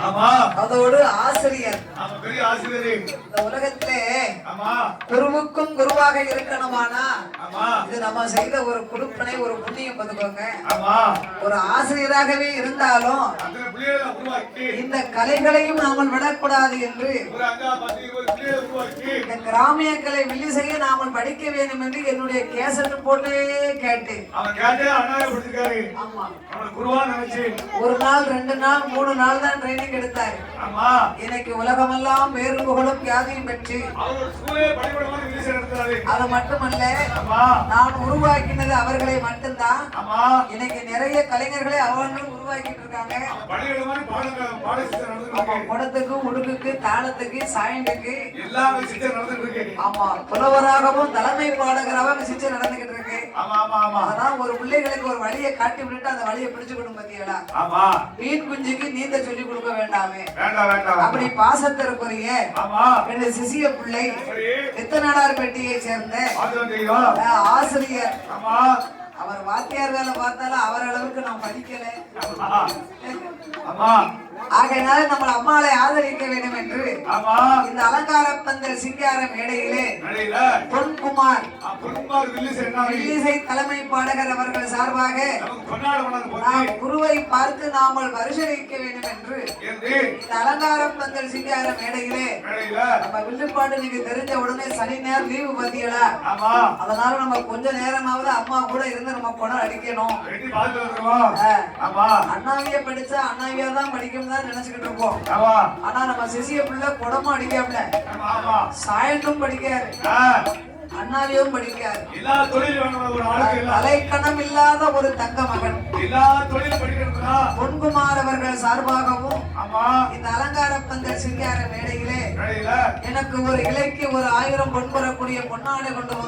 ஆமா. அதோடு ஆசிரியர். ஆமா, பெரிய ஆசிரியர். இந்த உலகத்திலே ஆமா, குருவுக்கும் குருவாக இருக்கணுமானா ஆமா, இது நம்ம செய்த ஒரு குடுப்பனை, ஒரு புண்ணியம் பதுக்கோங்க. ஆமா, ஒரு ஆசிரியராகவே இருந்தாலும் அந்த பிள்ளைகளை உருவாக்கி இந்த கலைகளையும் நாமல் விடக்கூடாது என்று ஒரு 5 10 பிள்ளைகளை உருவாக்கி இந்த கிராமிய கலை வில்லிசையை நாமல் படிக்க வேண்டும் என்று என்னுடைய கேசட் போட்டு கேட்டேன். அவன் கேட்டே அண்ணாவை கொடுத்துருக்காரு. ஆமா, அவனை குருவா நினைச்சு ஒரு நாள் 2 நாள் 3 நாள் தான் ட்ரைனிங் எடுத்தாரு. ஆமா, எனக்கு உலகமெல்லாம் பேரு புகழும் வியாதியும் பெற்று அவர் ஒரு ஸ்கூலே பள்ளிக்கூடமா வில்லிசை நடத்துறாரு. அது மட்டுமல்ல, ஆமா, நான் உருவாக்கினது அவர்களை மட்டும்தான். ஆமா, இன்னைக்கு நிறைய கலைஞர்களை அவங்களும் உருவாக்கிட்டு இருக்காங்க. பள்ளிக்கூடமா பாடசிச்சை நடந்துட்டு ஆமா, இருக்கு. குடத்துக்கு, உடுக்குக்கு, தாளத்துக்கு, சாயண்டுக்கு, எல்லாமே சிச்சை நடந்துட்டு இருக்கு. ஆமா, புலவராகவும் தலைமை பாடகராகவும் சிச்சை நடந்துகிட்டு இருக்கு. ஆமா, ஆமா, ஆமா, அதான் ஒரு பிள்ளைகளுக்கு ஒரு வழியை காட்டி விட்டுட்டு அந்த வழியை பிடிச்சு கொடுக்கும் பத்தியடா. ஆமா, மீன் குஞ்சுக்கு நீந்த சொல்லி கொடுக்க வேண்டாமே. வேண்டாம் வேண்டாம். அப்படி பாசத்திற்குரிய ஆமா, ரெண்டு சிசிய பிள்ளை சரி, வித்தநாடார்பேட்டையை சேர்ந்த பார்த்து வந்தீங்களா? ஆசிரியர். ஆமா, அவர் வாத்தியார் வேலை பார்த்தாலும் அவர் அளவுக்கு நான் படிக்கல. ஆமா, ஆமா, ஆகையினால நம்ம அம்மாளை ஆதரிக்க வேண்டும் என்று ஆமா, இந்த அலங்கார பந்தல் சிங்கார மேடையிலே நடையில பொன்குமார் பொன்குமார் வில்லிசை என்ன வில்லிசை தலைமை பாடகர் அவர்கள் சார்பாக நமக்கு கொண்டாட பண்ணது போது நாம் குருவை பார்த்து நாமல் வருஷரிக்க வேண்டும் என்று இருந்து இந்த அலங்கார பந்தல் சிங்கார மேடையிலே நடையில நம்ம வில்லுப்பாட்டு நீங்க தெரிஞ்ச உடனே சனி நேரம் லீவு பாத்தீங்களா? ஆமா, அதனால நம்ம கொஞ்ச நேரமாவது அம்மா கூட இருந்து நம்ம பணம் அடிக்கணும். வெட்டி பார்த்து வந்துருவோம். ஆமா, அண்ணாவிய படிச்சா அண்ணாவியா தான் படிக்கும் தான் நினைச்சுக்கிட்டு இருப்போம். ஆமா, ஆனா நம்ம சிசிய பிள்ளை குடமும் அடிக்காமல ஆமா, ஆமா, சாயண்டும் படிக்காரு, அண்ணாவியும் படிக்காரு. எல்லா தொழிலும் வேணும் ஒரு ஆளுக்கு. எல்லா தலைக்கணம் இல்லாத ஒரு தங்க மகன் எல்லா தொழிலும் படிக்கிறதுனா பொன்குமார் அவர்கள் சார்பாகவும் ஆமா, இந்த அலங்கார பந்தல் சிங்கார மேடையிலே நடையில எனக்கு ஒரு இலைக்கு ஒரு 1000 பொன் பெறக்கூடிய பொன்னாடை கொண்டு வந்து